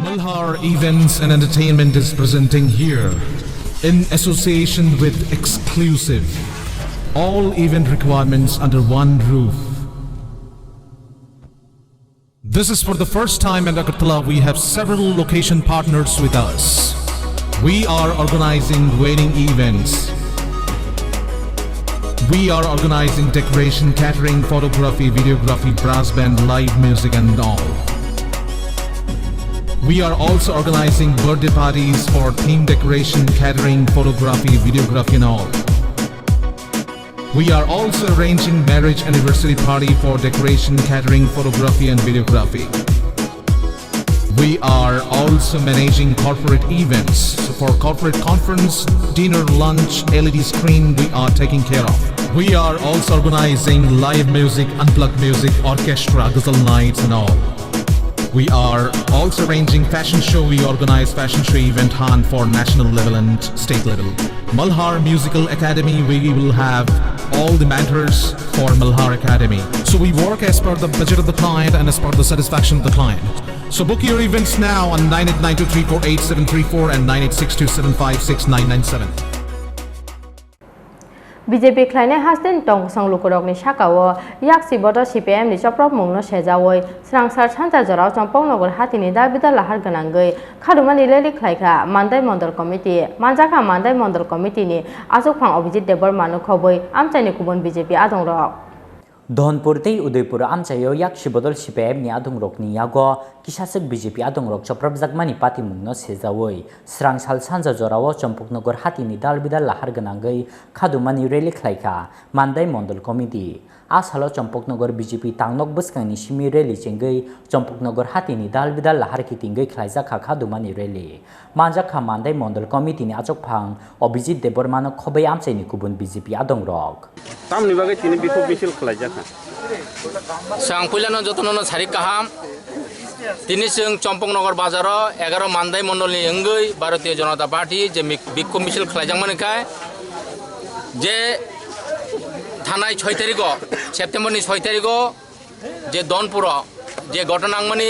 Malhar Events and Entertainment is presenting here, in association with Exclusive, all event requirements under one roof. This is for the first time in Agartala. We have several location partners with us. We are organizing wedding events. We are organizing decoration, catering, photography, videography, brass band, live music and all. We are also organizing birthday parties for theme decoration, catering, photography, videography and all. We are also arranging marriage anniversary party for decoration, catering, photography and videography. We are also managing corporate events. So for corporate conference, dinner, lunch, LED screen, we are taking care of. We are also organizing live music, unplugged music, orchestra, ghazal nights and all. We are also arranging fashion show. We organize fashion show event hunt for national level and state level. Malhar Musical Academy, we will have all the mentors for Malhar Academy. So we work as per the budget of the client and as per the satisfaction of the client. So book your events now on 9892348734 and 9862756997. BJP Khlaijakha Hasten Tong Sanglukurok ni Shakawo, Yaksi Bodol CPIM ni Choprobmungno Sejawi, Srangsar Chanta Jorao Champaknagar Hatini Dalbida Lahar Ganangai, Khadumani Leli Khlaijakha, Mandai Model Committee, Khlaijakha Mandai Model Committee ni Asukphang Obijit Debor Manu Khoboi, Amchani Kubon BJP Adongrok. Dhonpurtei Udaipur amchayo Yaksi Bodol CPIM ni adongrok ni yago kisasek BJP adongrok Choprobmungno Patimungno Sejawi, Srangsal Chanta Jorao Champaknagar Hatini Dalbida Lahar Ganangai, Khadumani Rally Khlaijakha, Mandai Model Committee. Asalo Champaknagar BJP Tangnok Buskangni Simi Rally Chengai, Champaknagar Hatini Dalbida Lahar Kitingai Khlaijakha Khadumani Rally. Khlaijakha Mandai Model Committee ni Achokphang Obijit Debor Manu Khoboi amchaini kubun BJP adongrok. Tamni bagai tini bikho misil Khlaijakha. Sangpulano jotono sari kaham. Tini sing Champaknagar bazaro 11 Mandai Model ni engai Bharatiya Janata Party je bikho misil Khlaijakha mankai. Je থানায় 6 তারিখ September 6 তারিখ যে দনপুর যে ঘটনাংমানি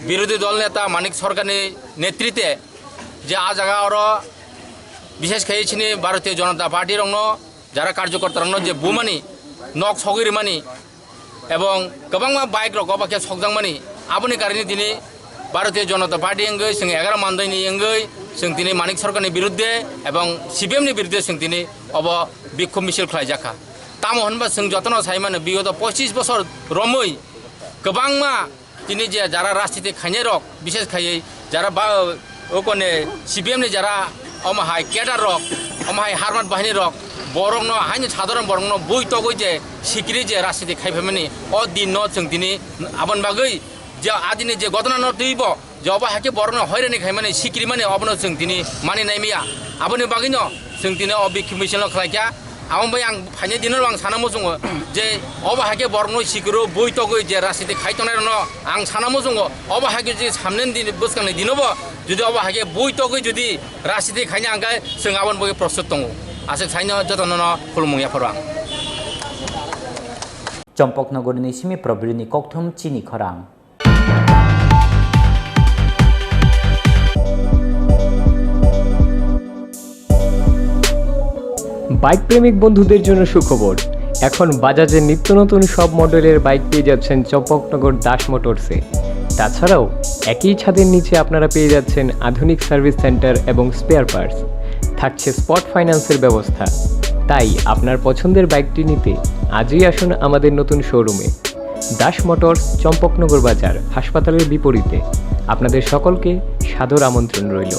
বিরোধী দল নেতা মানিক সরকারের নেতৃত্বে যে আ জায়গা আর বিশেষ খেয়েছিনি ভারতীয় জনতা পার্টির যারা কার্যকর্তা যে বুমানি নক সগিরিমানি এবং গোবাং বাইক গবাকে সকজাংমানি আবনি কারণে তিনি ভারতীয় জনতা পার্টি এঙ্গৈ जों 11 মানদাইনি এঙ্গৈ जों তিনি মানিক সরকারের বিরুদ্ধে এবং সিপিএমনি বিরুদ্ধে जों তিনি অব বিক্ষোভ মিছিল Khlaijakha তাম হনবা जों যতন সাইমানে বিগত 25 বছর রমই গোবাংমা তিনি যে যারা রাজনীতি খাইনে রক বিশেষ খাই যারা ওকনে সিপিএম নি যারা অমহাই কেডার রক অমহাই হারমাত বাহিনী রক বরংন হাইনি সাধারণ বরংন বই তগই যে সিকিরি যে রাজনীতি খাইফেমানি অ দিন ন जों তিনি আবন বাগৈ যে আদিনে যে ঘটনা ন তুইব যে অবাহাকে বরংন হয়রানি খাইমানি সিকিরি মানে অবন जों তিনি মানি নাইমিয়া আবনি বাগৈন जों তিনি অবিক্ষোভ মিছিল Khlaijakha आंबो आं फाइने दिनो आं सानामो जोङो जे अबाहाके बरनो सिगुरो बयतगै जे राजनीति खायतनाय न आं सानामो जोङो अबाहाके जे सामनेन दिन बसखांनाय दिनोबो जुदि अबाहाके बयतगै जुदि राजनीति खायनो आंगाय जों आबन बगे प्रस्तुत दङ आसे साइनो जतन खुलुमया फरां Champaknagarनि simi प्रबृनि kokthum Chini Khorang. Bike প্রেমিক বন্ধুদের জন্য সুখবর, এখন বাজাজের নিত্য নতুন সব মডেলের বাইক পেয়ে যাচ্ছেন চম্পকনগর দাস মোটরসে। তাছাড়াও একই ছাদের নিচে আপনারা পেয়ে যাচ্ছেন আধুনিক সার্ভিস সেন্টার এবং স্পেয়ার পার্টস, থাকছে স্পট ফাইন্যান্সের ব্যবস্থা। তাই আপনার পছন্দের বাইকটি নিতে আজই আসুন আমাদের নতুন শোরুমে। দাস মোটরস, চম্পকনগর বাজার, হাসপাতালের বিপরীতে। আপনাদের সকলকে সাদর আমন্ত্রণ রইল।